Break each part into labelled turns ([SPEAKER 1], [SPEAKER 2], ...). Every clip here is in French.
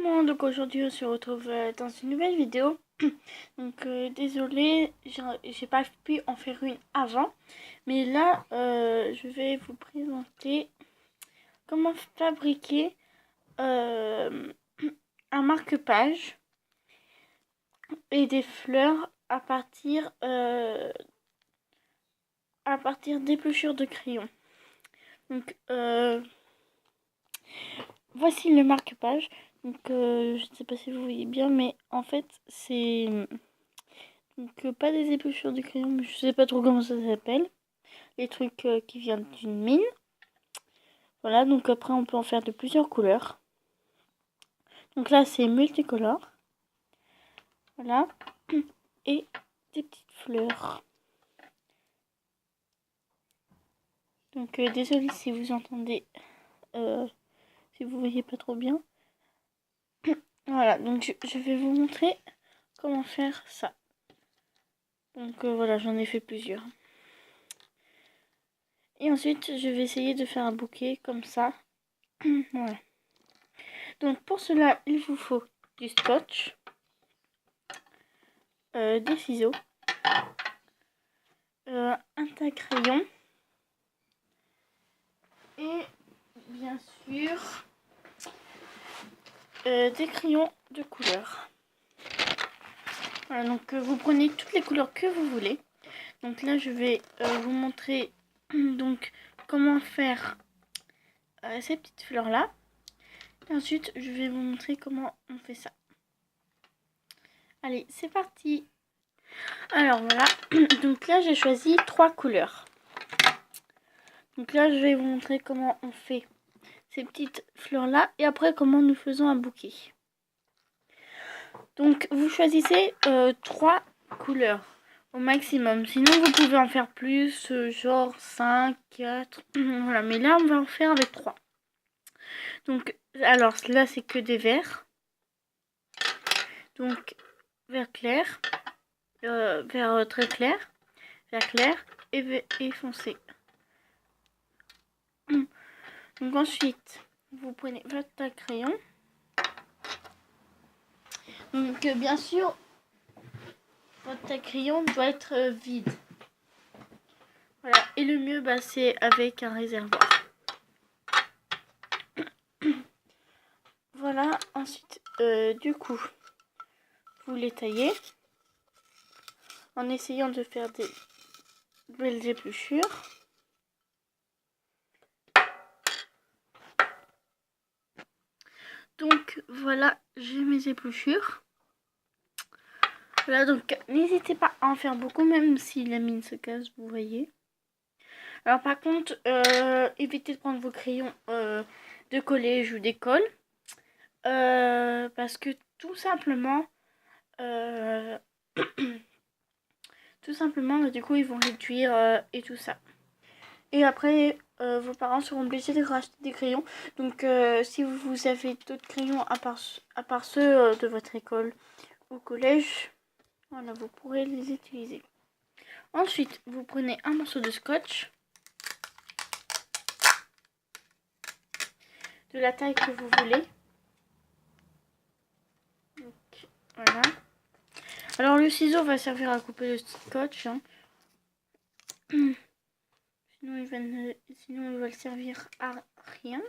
[SPEAKER 1] monde, donc aujourd'hui on se retrouve dans une nouvelle vidéo. Donc désolée, j'ai pas pu en faire une avant, mais là je vais vous présenter comment fabriquer un marque-page et des fleurs à partir d'épluchures de crayon. Donc voici le marque-page. Donc je ne sais pas si vous voyez bien, mais en fait c'est donc pas des épluchures de crayon, mais je sais pas trop comment ça s'appelle. Les trucs qui viennent d'une mine. Voilà, donc après on peut en faire de plusieurs couleurs. Donc là c'est multicolore. Voilà. Et des petites fleurs. Donc désolé si vous entendez, si vous voyez pas trop bien. Voilà, donc je vais vous montrer comment faire ça. Donc voilà, j'en ai fait plusieurs. Et ensuite, je vais essayer de faire un bouquet comme ça. Voilà. Donc pour cela, il vous faut du scotch, des ciseaux, un taille-crayon et bien sûr des crayons de couleur. Voilà, donc vous prenez toutes les couleurs que vous voulez. Donc là, je vais vous montrer donc comment faire ces petites fleurs là. Et ensuite, je vais vous montrer comment on fait ça. Allez, c'est parti. Alors voilà, donc là j'ai choisi 3 couleurs. Donc là je vais vous montrer comment on fait ces petites fleurs là et après comment nous faisons un bouquet. Donc vous choisissez 3 couleurs au maximum. Sinon vous pouvez en faire plus, genre 5, 4. Voilà, mais là on va en faire avec 3. Donc alors là c'est que des verts. Donc vert clair, vert très clair, vert clair et foncé. Donc ensuite, vous prenez votre crayon. Donc bien sûr, votre crayon doit être vide. Voilà. Et le mieux, c'est avec un réservoir. Voilà. Ensuite, du coup, vous les taillez en essayant de faire des belles épluchures. Donc voilà, j'ai mes épluchures. Voilà, donc n'hésitez pas à en faire beaucoup, même si la mine se casse, vous voyez. Alors par contre, évitez de prendre vos crayons de collège ou d'école. Parce que tout simplement, du coup, ils vont réduire et tout ça. Et après, vos parents seront obligés de racheter des crayons. Donc si vous avez d'autres crayons à part ceux de votre école ou collège, voilà, vous pourrez les utiliser. Ensuite, vous prenez un morceau de scotch de la taille que vous voulez. Donc, voilà. Alors le ciseau va servir à couper le scotch. Hein. Sinon il va servir à rien.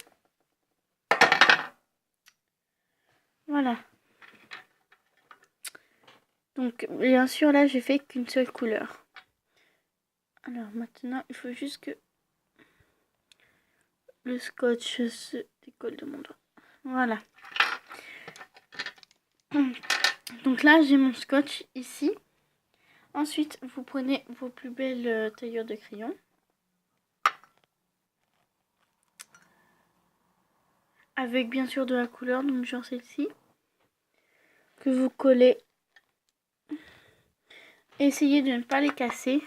[SPEAKER 1] Voilà. Donc bien sûr là j'ai fait qu'une seule couleur. Alors maintenant il faut juste que le scotch se décolle de mon doigt. Voilà. Donc là j'ai mon scotch ici. Ensuite vous prenez vos plus belles taillures de crayon. Avec bien sûr de la couleur, donc genre celle-ci. Que vous collez. Essayez de ne pas les casser.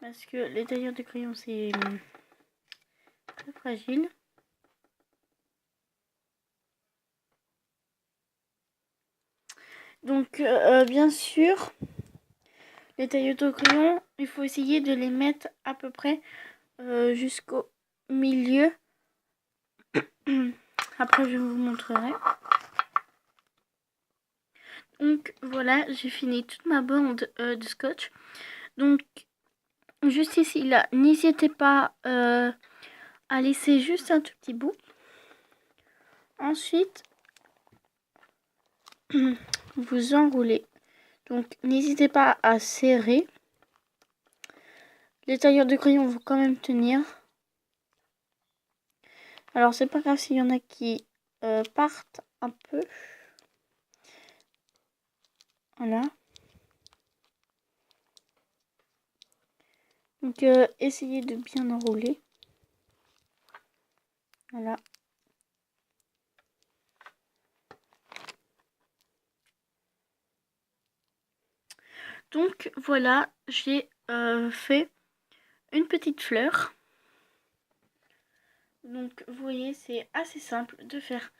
[SPEAKER 1] Parce que les tailleurs de crayon c'est très fragile. Donc bien sûr, les tailleurs de crayon, il faut essayer de les mettre à peu près jusqu'au milieu. Après je vous montrerai. Donc voilà, j'ai fini toute ma bande de scotch. Donc juste ici là, n'hésitez pas à laisser juste un tout petit bout. Ensuite, vous enroulez. Donc n'hésitez pas à serrer. Les tailleurs de crayon vont quand même tenir. Alors c'est pas grave s'il y en a qui partent un peu. Voilà. Donc essayez de bien enrouler. Voilà. Donc voilà, j'ai fait une petite fleur. Donc vous voyez, c'est assez simple de faire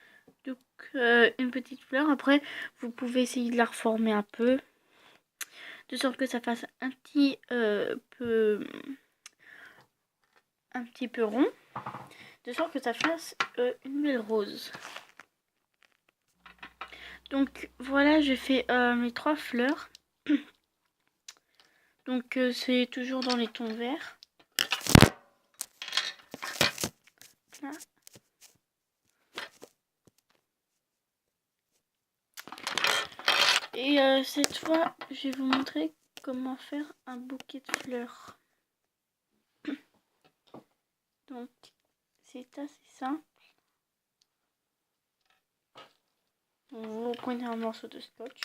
[SPEAKER 1] donc, une petite fleur. Après, vous pouvez essayer de la reformer un peu, de sorte que ça fasse un petit peu rond, de sorte que ça fasse une belle rose. Donc voilà, j'ai fait mes 3 fleurs. Donc c'est toujours dans les tons verts. Là. Et cette fois, je vais vous montrer comment faire un bouquet de fleurs. Donc c'est assez simple. Donc, vous prenez un morceau de scotch.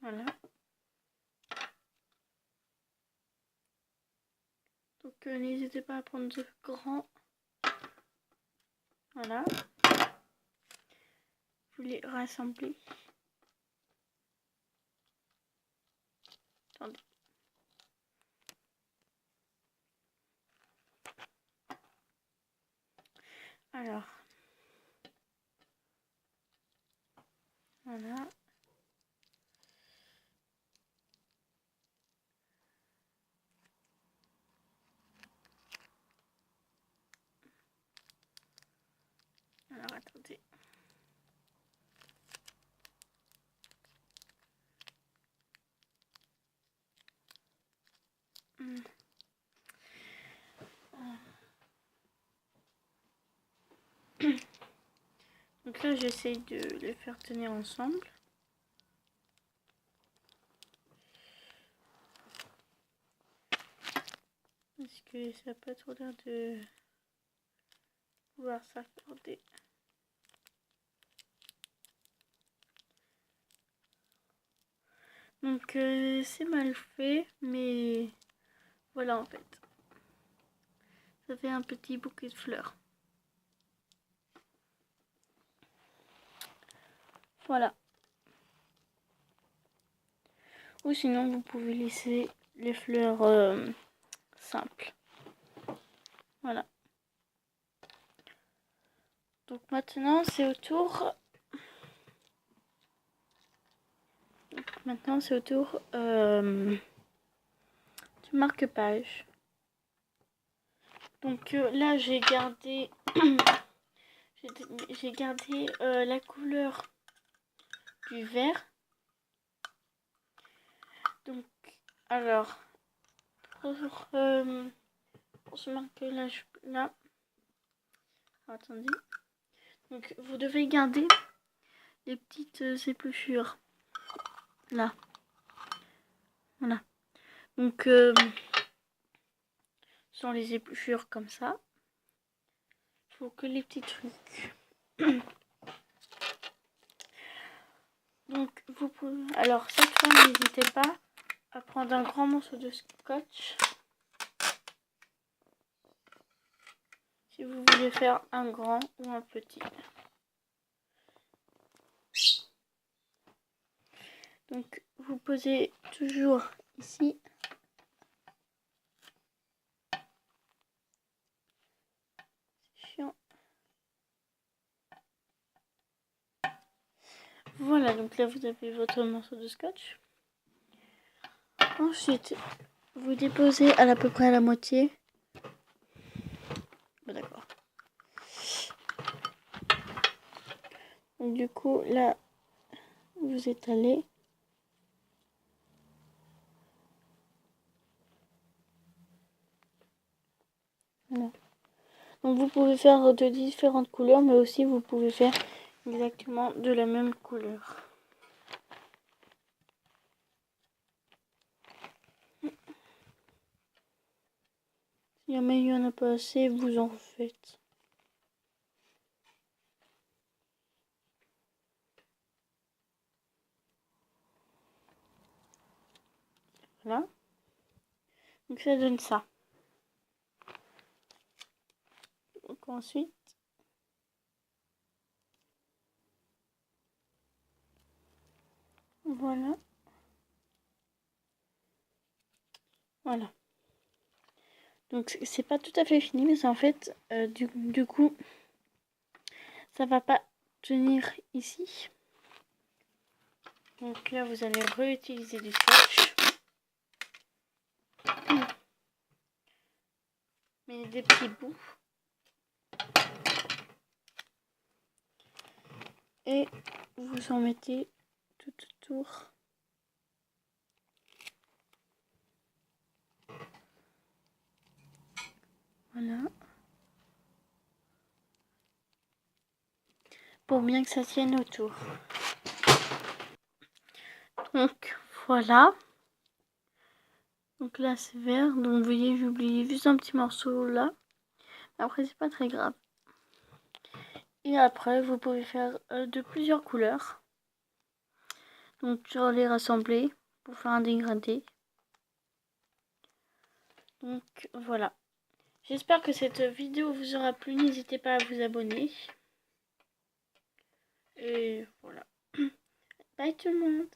[SPEAKER 1] Voilà. Donc n'hésitez pas à prendre de grands. Voilà. Vous les rassemblez. Attendez. Alors. Voilà. Alors attendez. Donc là j'essaye de les faire tenir ensemble. Parce que ça n'a pas trop l'air de pouvoir s'accorder. Donc c'est mal fait, mais voilà en fait. Ça fait un petit bouquet de fleurs. Voilà. Ou sinon vous pouvez laisser les fleurs simples. Voilà. Donc maintenant c'est au tour. Du marque-page. Donc là j'ai gardé j'ai gardé la couleur du vert. Donc alors pour ce marque-page là, attendez. Donc vous devez garder les petites épluchures là. Voilà. Donc sans les épluchures comme ça. Il faut que les petits trucs. Donc vous pouvez. Alors cette fois n'hésitez pas à prendre un grand morceau de scotch. Si vous voulez faire un grand ou un petit. Donc vous posez toujours ici. C'est chiant. Voilà, donc là vous avez votre morceau de scotch. Ensuite, vous déposez à peu près à la moitié. Bah, d'accord. Donc, du coup, là, vous étalez. Voilà. Donc vous pouvez faire de différentes couleurs, mais aussi vous pouvez faire exactement de la même couleur. Si jamais il n'y en a pas assez, vous en faites. Voilà. Donc ça donne ça. Donc ensuite, voilà. Voilà. Donc c'est pas tout à fait fini, mais c'est en fait, du coup, ça va pas tenir ici. Donc là, vous allez réutiliser du scotch. Mais des petits bouts. Et vous en mettez tout autour. Voilà. Pour bien que ça tienne autour. Donc voilà. Donc là c'est vert. Donc vous voyez, j'ai oublié juste un petit morceau là. Après c'est pas très grave. Et après vous pouvez faire de plusieurs couleurs. Donc sur les rassembler pour faire un dégradé. Donc voilà. J'espère que cette vidéo vous aura plu. N'hésitez pas à vous abonner. Et voilà. Bye tout le monde.